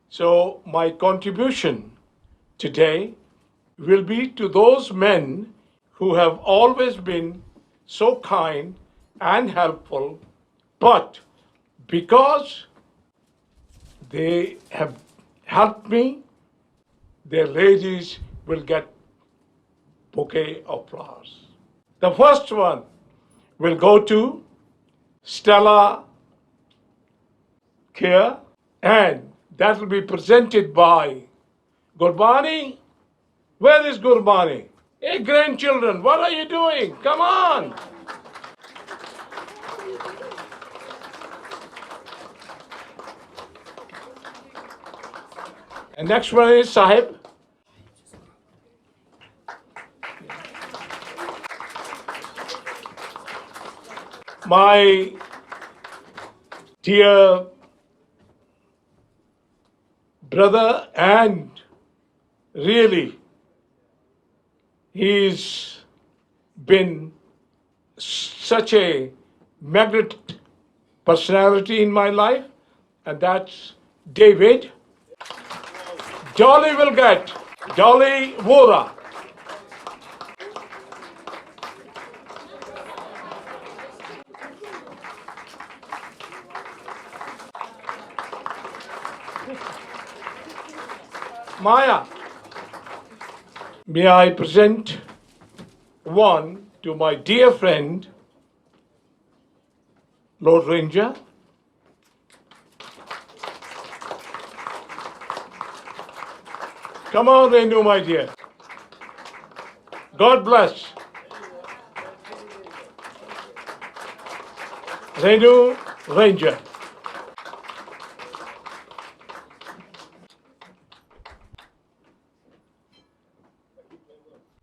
So my contribution today will be to those men who have always been so kind and helpful, but because they have helped me, their ladies will get bouquet of flowers. The first one will go to Stella Kerr, and that will be presented by Gurbani. Where is Gurbani? Hey, grandchildren, what are you doing? Come on. And next one is Sahib. My dear brother, and really, he's been such a magnet personality in my life, and that's David. Dolly will get Dolly Wouhra. Maya, may I present one to my dear friend, Lord Ranger. Come on, Renu, my dear. God bless. Renu Ranger.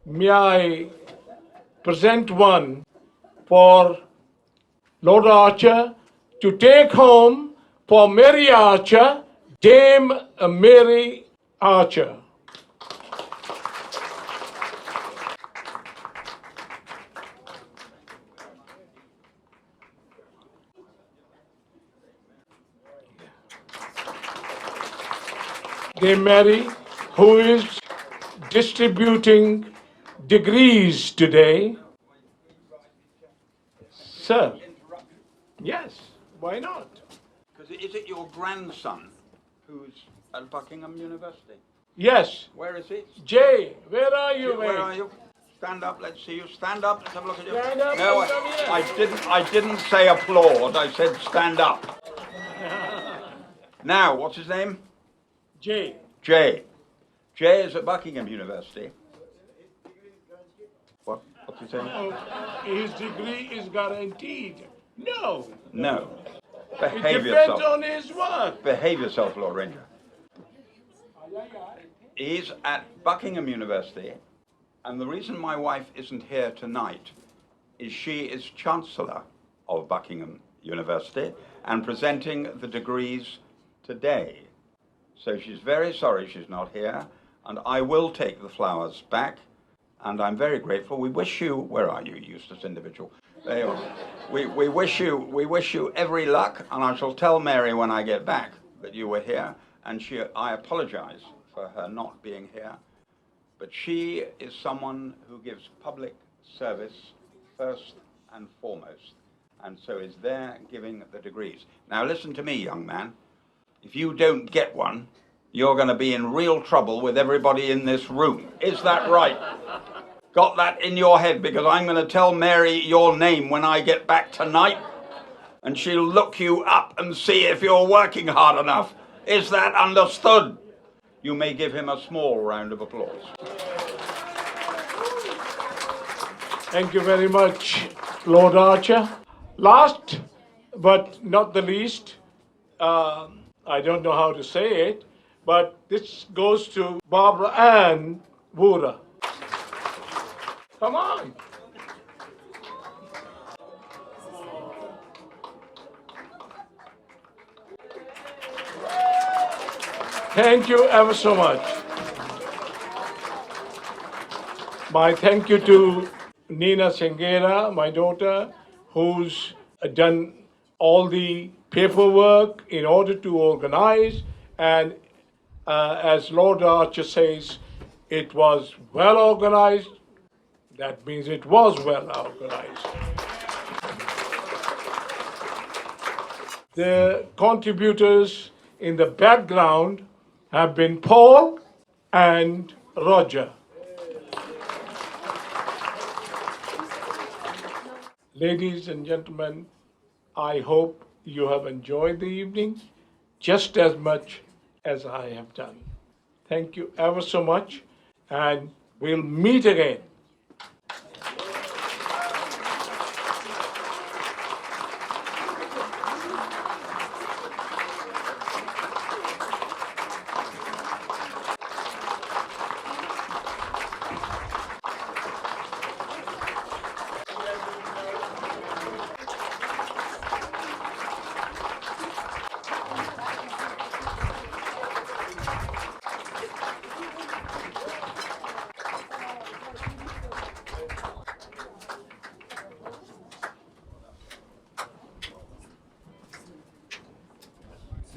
May I present one for Lord Archer to take home for Mary Archer, Dame Mary Archer. Dame Mary, who is distributing degrees today. Sir. Yes, why not?
Because is it your grandson who's at Buckingham University?
Yes.
Where is he?
Jay, where are you,
Where
mate?
are you? Stand up, let's see you. Stand up, let's have a look at you.
Stand up
No,
and come here.
I didn't say applaud, I said stand up. Now, what's his name?
Jay.
Jay. Jay is at Buckingham University. What's he saying?
Oh, his degree is guaranteed. No.
No.
It
Behave
depends
yourself.
on his work.
Behave yourself, Lord Ranger. He's at Buckingham University, and the reason my wife isn't here tonight is she is Chancellor of Buckingham University and presenting the degrees today. So she's very sorry she's not here, and I will take the flowers back, and I'm very grateful. We wish you, where are you, useless individual? There you are. We wish you every luck, and I shall tell Mary when I get back that you were here, and I apologize for her not being here, but she is someone who gives public service first and foremost, and so is there giving the degrees. Now listen to me, young man. If you don't get one, you're going to be in real trouble with everybody in this room. Is that right? Got that in your head? Because I'm going to tell Mary your name when I get back tonight, and she'll look you up and see if you're working hard enough. Is that understood? You may give him a small round of applause.
Thank you very much, Lord Archer. Last but not the least, I don't know how to say it, but this goes to Barbara and Wouhra. Come on. Thank you ever so much. My thank you to Nina Sengera, my daughter, who's done all the paperwork in order to organize, and as Lord Archer says, it was well organized. That means it was well organized. The contributors in the background have been Paul and Roger. Ladies and gentlemen, I hope you have enjoyed the evening just as much as I have done. Thank you ever so much, and we'll meet again.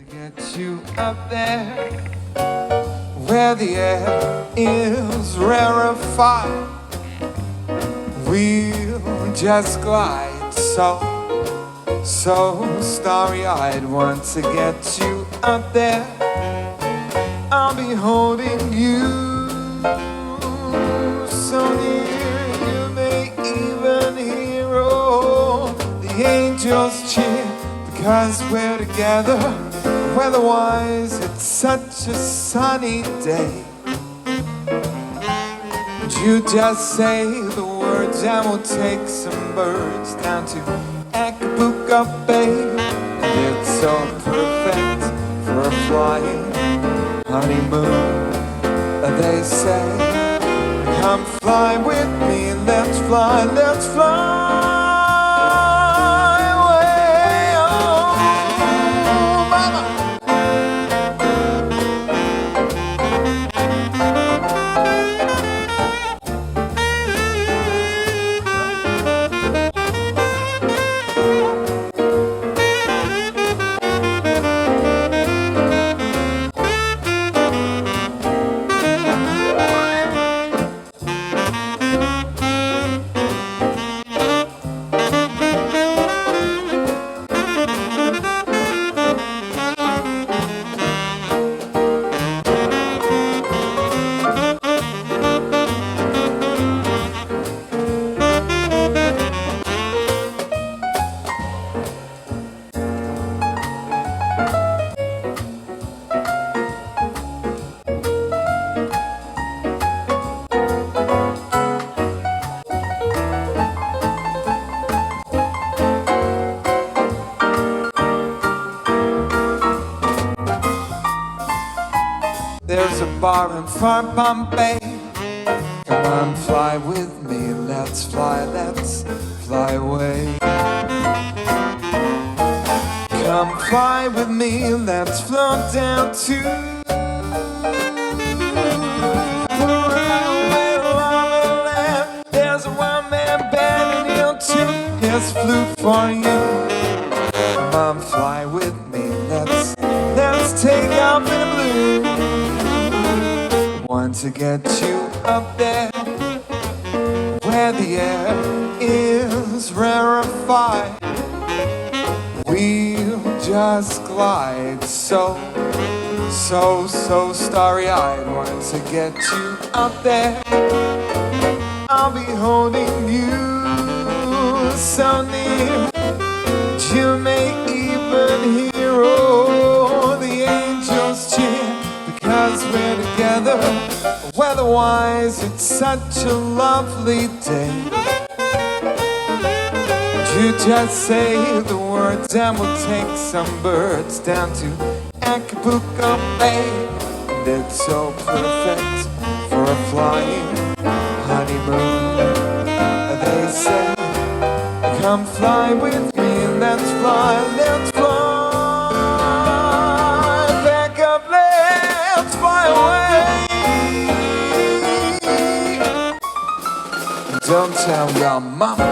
Get you up there where the air is rarefied. We'll just glide so starry-eyed. Want to get you up there, I'll be holding you so near. You may even hear the angels cheer, because we're together. Weather-wise, it's such a sunny day. Would you just say the words and we'll take some birds down to Acapulco Bay? And it's so perfect for a flying honeymoon. They say, come fly with me, let's fly, let's fly. There's a bar in far Bombay. Come on, fly with me, let's fly away. Come fly with me, let's float down to Wouhra. There's a one-man band and he'll tune his flute for you. Come on, fly with me, let's take off in the blue. Want to get you up there where the air is rarefied. We'll just glide so starry-eyed. Want to get you up there. I'll be holding you so near. You may even hear the angels cheer, because we're together. Weather-wise, it's such a lovely day. You just say the words and we'll take some birds down to Acapulco Bay. And it's so perfect for a flying honeymoon. They say, come fly with me, let's fly. Back up, let's fly away. Don't tell your mama.